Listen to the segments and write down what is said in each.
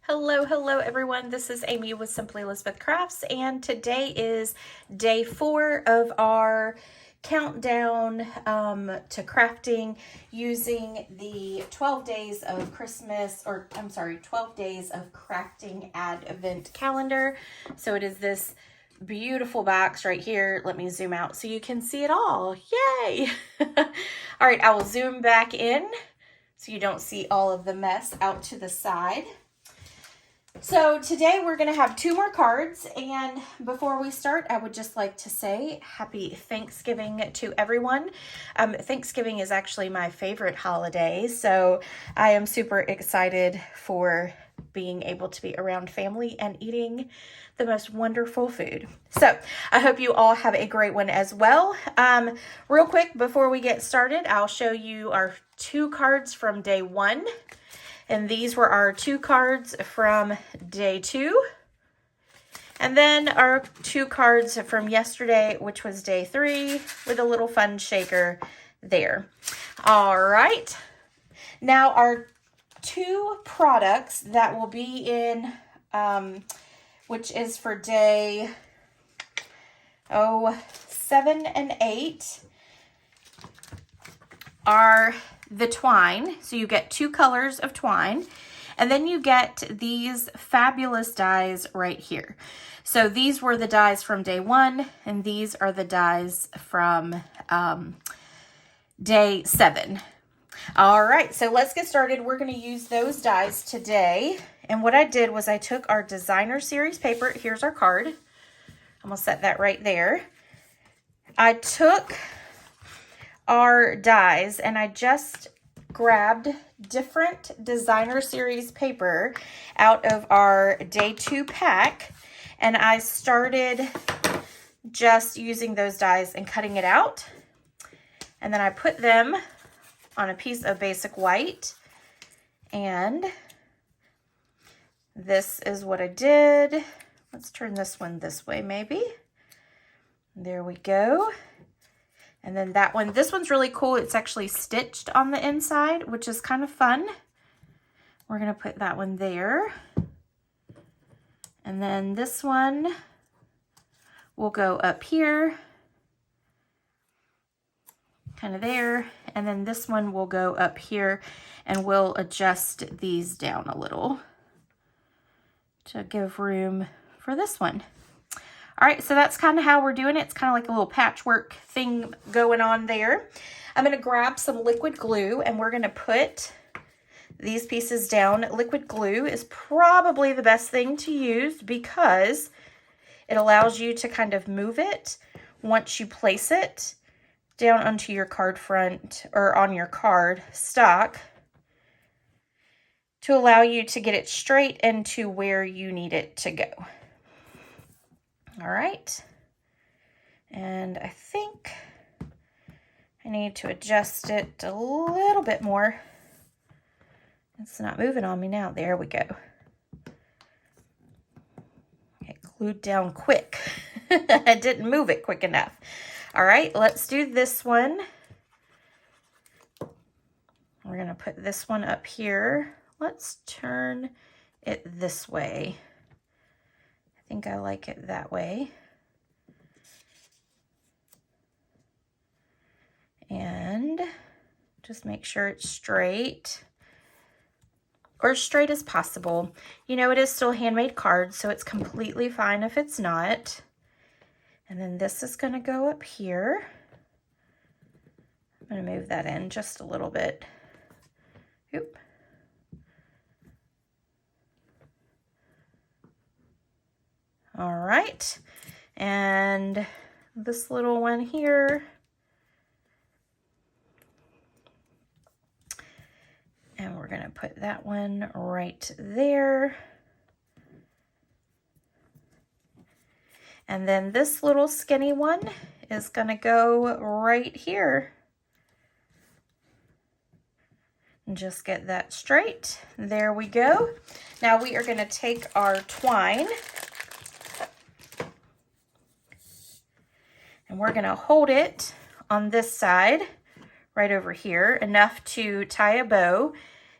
Hello everyone. This is Amy with Simply Elizabeth Crafts, and today is day 4 of our countdown to crafting using the 12 days of Christmas, or I'm sorry, 12 days of crafting advent calendar. So it is this beautiful box right here. Let me zoom out so you can see it all. Yay! All right, I will zoom back in so you don't see all of the mess out to the side. So today we're going to have 2 more cards, and before we start, I would just like to say happy Thanksgiving to everyone. Thanksgiving is actually my favorite holiday, so I am super excited for being able to be around family and eating the most wonderful food. So I hope you all have a great one as well. Real quick, before we get started, I'll show you our 2 cards from day 1. And these were our 2 cards from day 2. And then our 2 cards from yesterday, which was day 3, with a little fun shaker there. All right. Now our 2 products that will be in, which is for day 7 and 8, are the twine. So you get 2 colors of twine, and then you get these fabulous dies right here. So these were the dies from day 1, and these are the dies from day 7. All right, so let's get started. We're going to use those dies today. And what I did was I took our designer series paper. Here's our card. I'm going to set that right there. I took our dies and I just grabbed different designer series paper out of our day 2 pack, and I started just using those dies and cutting it out, and then I put them on a piece of basic white, and this is what I did. Let's turn this one this way maybe. There we go. And then that one, this one's really cool. It's actually stitched on the inside, which is kind of fun. We're going to put that one there. And then this one will go up here, kind of there. And then this one will go up here, and we'll adjust these down a little to give room for this one. All right, so that's kind of how we're doing it. It's kind of like a little patchwork thing going on there. I'm going to grab some liquid glue, and we're going to put these pieces down. Liquid glue is probably the best thing to use because it allows you to kind of move it once you place it down onto your card front or on your card stock to allow you to get it straight into where you need it to go. All right, and I think I need to adjust it a little bit more. It's not moving on me now. There we go. It glued down quick. I didn't move it quick enough. All right, let's do this one. We're going to put this one up here. Let's turn it this way. I think I like it that way. And just make sure it's straight, or as straight as possible. You know, it is still handmade cards, so it's completely fine if it's not. And then this is going to go up here. I'm going to move that in just a little bit. Oop. All right, and this little one here, and we're going to put that one right there. And then this little skinny one is going to go right here. And just get that straight. There we go. Now we are going to take our twine, and we're going to hold it on this side right over here, enough to tie a bow,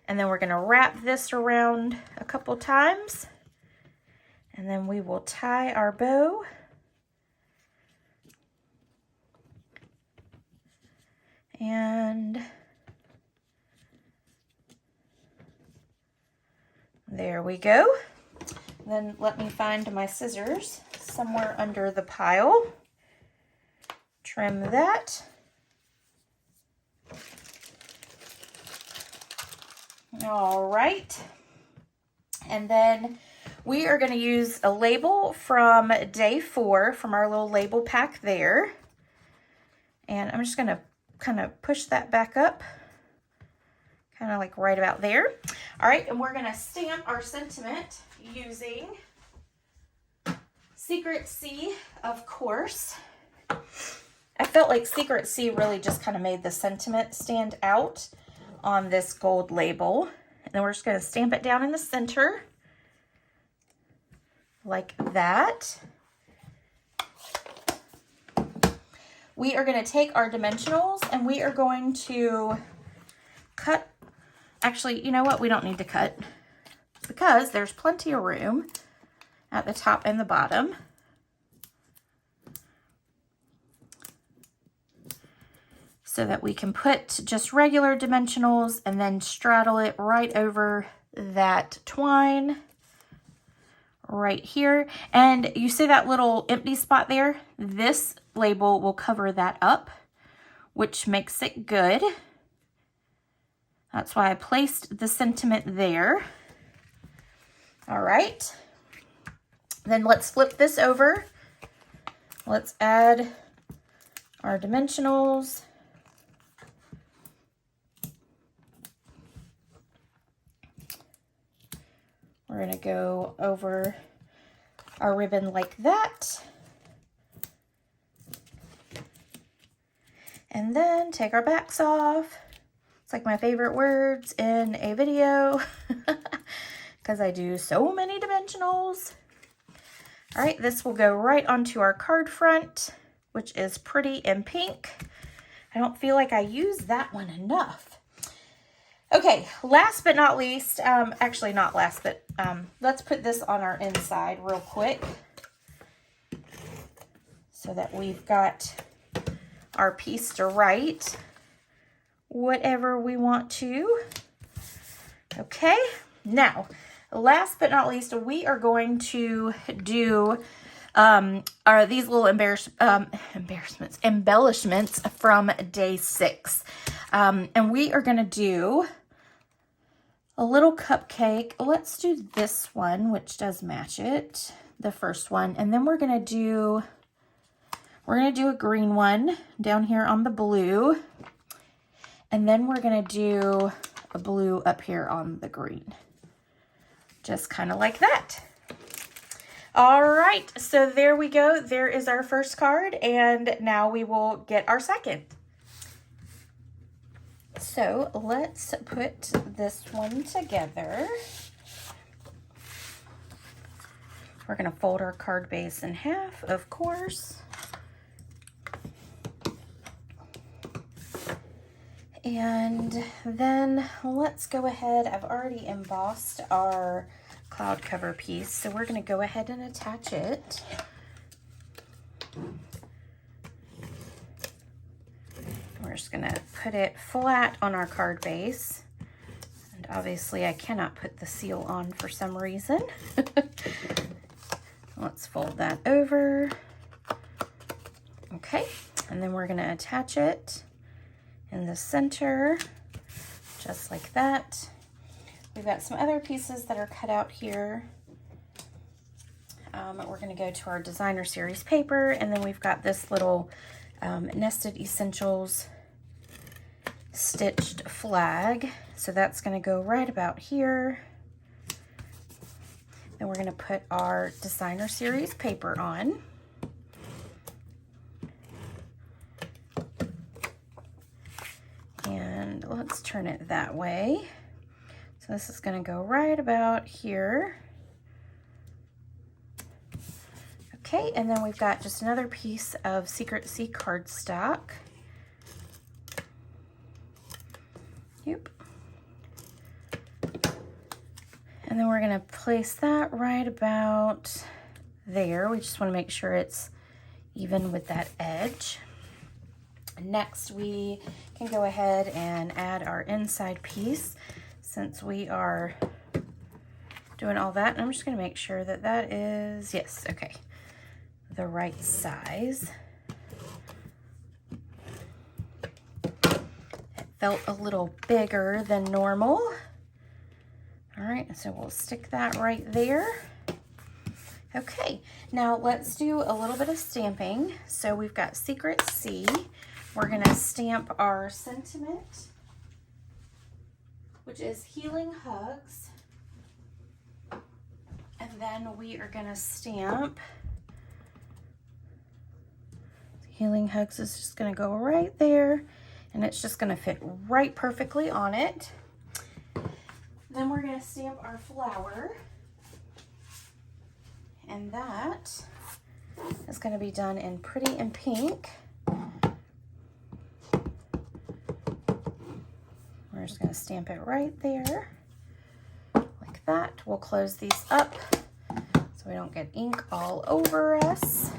And then we're going to wrap this around a couple times. And then we will tie our bow. And there we go. Then let me find my scissors somewhere under the pile. Trim that. All right. And then we are going to use a label from day 4 from our little label pack there. And I'm just going to kind of push that back up, kind of like right about there. All right, and we're going to stamp our sentiment using Secret C, of course. I felt like Secret C really just kind of made the sentiment stand out on this gold label. And then we're just going to stamp it down in the center like that. We are going to take our dimensionals and we are going to cut. Actually, you know what? We don't need to cut because there's plenty of room at the top and the bottom. So that we can put just regular dimensionals and then straddle it right over that twine right here. And you see that little empty spot there? This label will cover that up, which makes it good. That's why I placed the sentiment there. All right. Then let's flip this over. Let's add our dimensionals. We're going to go over our ribbon like that. And then take our backs off. It's like my favorite words in a video because I do so many dimensionals. All right, this will go right onto our card front, which is pretty in pink. I don't feel like I use that one enough. Okay, last but not least, actually not last, but let's put this on our inside real quick so that we've got our piece to write whatever we want to. Okay, now, last but not least, we are going to do these little embellishments from day 6. And we are going to do a little cupcake. Let's do this one, which does match it, the first one. And then we're going to do a green one down here on the blue. And then we're going to do a blue up here on the green. Just kind of like that. All right, so there we go. There is our first card, and now we will get our second. So let's put this one together. We're going to fold our card base in half, of course. And then let's go ahead. I've already embossed our cloud cover piece, so we're going to go ahead and attach it. We're just going to put it flat on our card base. And obviously I cannot put the seal on for some reason. Let's fold that over. Okay, and then we're going to attach it in the center, just like that. We've got some other pieces that are cut out here. We're going to go to our designer series paper, and then we've got this little Nested Essentials stitched flag. So that's going to go right about here. Then we're going to put our designer series paper on. And let's turn it that way. So this is going to go right about here. Okay, and then we've got just another piece of Secret C cardstock. Yep. And then we're gonna place that right about there. We just wanna make sure it's even with that edge. Next, we can go ahead and add our inside piece since we are doing all that. And I'm just gonna make sure that that is, yes, okay, the right size. It felt a little bigger than normal. All right, so we'll stick that right there. Okay, now let's do a little bit of stamping. So we've got Secret C. We're gonna stamp our sentiment, which is Healing Hugs. And then we are gonna stamp, Healing Hugs is just gonna go right there, and it's just gonna fit right perfectly on it. Then we're gonna stamp our flower, and that is gonna be done in Pretty in Pink. We're just gonna stamp it right there, like that. We'll close these up so we don't get ink all over us.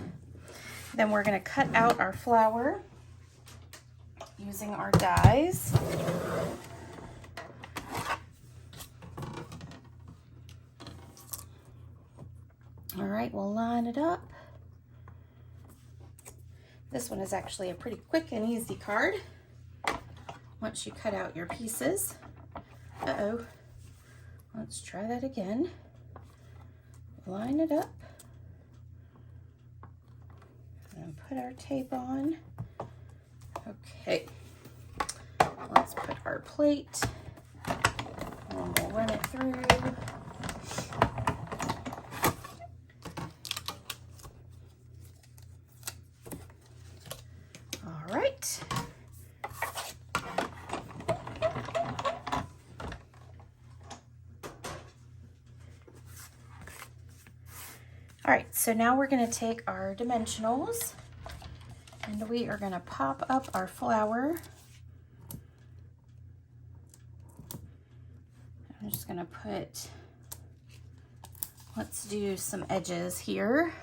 Then we're gonna cut out our flower using our dies. All right, we'll line it up. This one is actually a pretty quick and easy card once you cut out your pieces. Uh-oh, let's try that again. Line it up and put our tape on. Okay, let's put our plate and we'll run it through. All right. All right, so now we're gonna take our dimensionals and we are gonna pop up our flower. I'm just gonna put, let's do some edges here.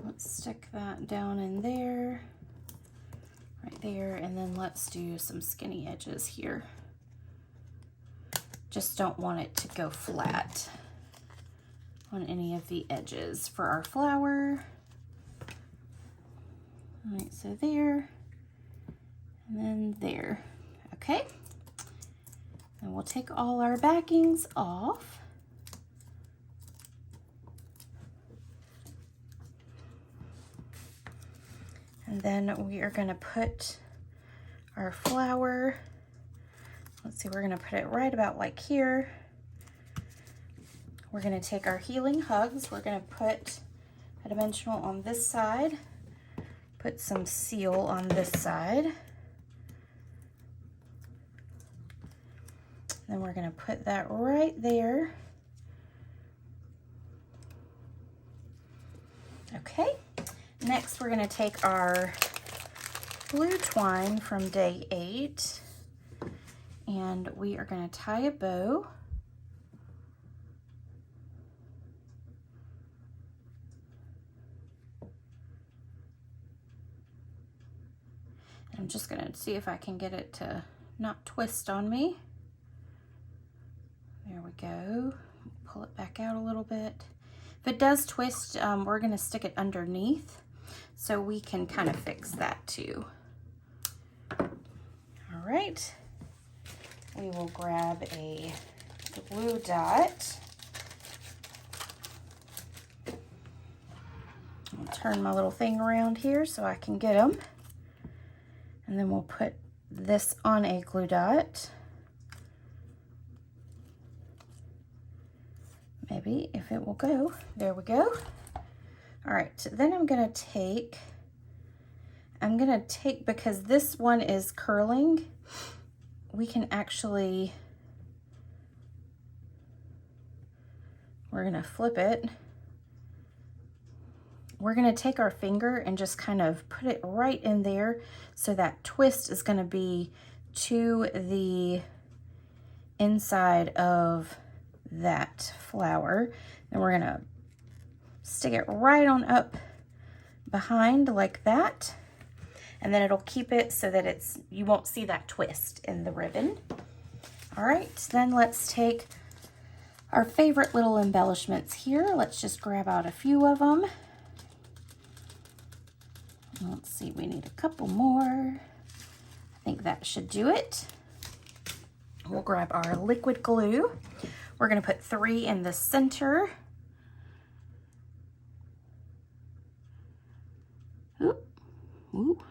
Let's stick that down in there, right there, and then let's do some skinny edges here. Just don't want it to go flat on any of the edges for our flower. All right, so there, and then there, okay? And we'll take all our backings off. And then we are gonna put our flower, let's see, we're gonna put it right about like here. We're gonna take our Healing Hugs, we're gonna put a dimensional on this side, put some seal on this side. Then we're gonna put that right there. Okay, next we're gonna take our blue twine from day 8 and we are gonna tie a bow. I'm just gonna see if I can get it to not twist on me. There we go. Pull it back out a little bit. If it does twist, we're gonna stick it underneath so we can kind of fix that too. All right, we will grab a glue dot. I'll turn my little thing around here so I can get them. And then we'll put this on a glue dot. Maybe if it will go. There we go. All right, so then I'm gonna take, because this one is curling, we can actually, we're gonna flip it we're gonna take our finger and just kind of put it right in there. So that twist is gonna be to the inside of that flower. Then we're gonna stick it right on up behind like that. And then it'll keep it so that you won't see that twist in the ribbon. All right, then let's take our favorite little embellishments here. Let's just grab out a few of them. Let's see, we need a couple more. I think that should do it. We'll grab our liquid glue. We're gonna put 3 in the center. Oop, oop.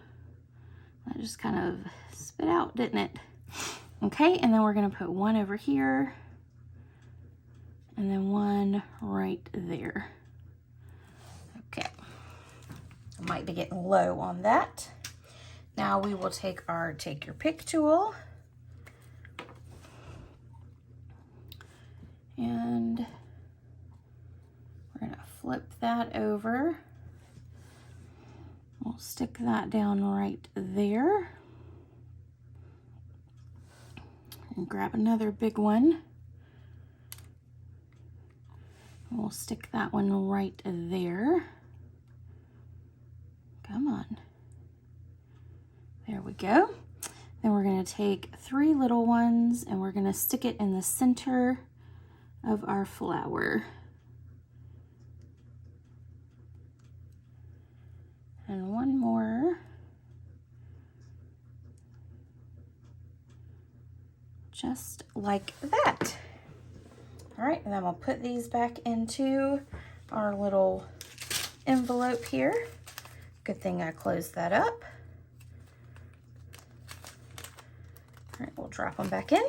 That just kind of spit out, didn't it? Okay, and then we're gonna put 1 over here and then 1 right there. Okay, I might be getting low on that. Now we will take our take your pick tool and we're gonna flip that over. We'll stick that down right there. And grab another big one. We'll stick that one right there. Come on. There we go. Then we're gonna take 3 little ones and we're gonna stick it in the center of our flower. And 1 more. Just like that. All right, and then we'll put these back into our little envelope here. Good thing I closed that up. All right, we'll drop them back in.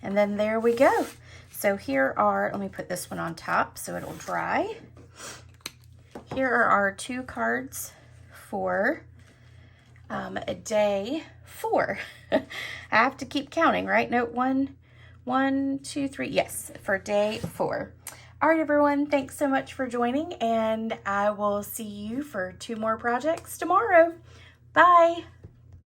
And then there we go. So here are, let me put this one on top so it'll dry. Here are our 2 cards for day 4. I have to keep counting, right? No, 1, 2, 3. Yes, for day 4. All right, everyone. Thanks so much for joining, and I will see you for 2 more projects tomorrow. Bye.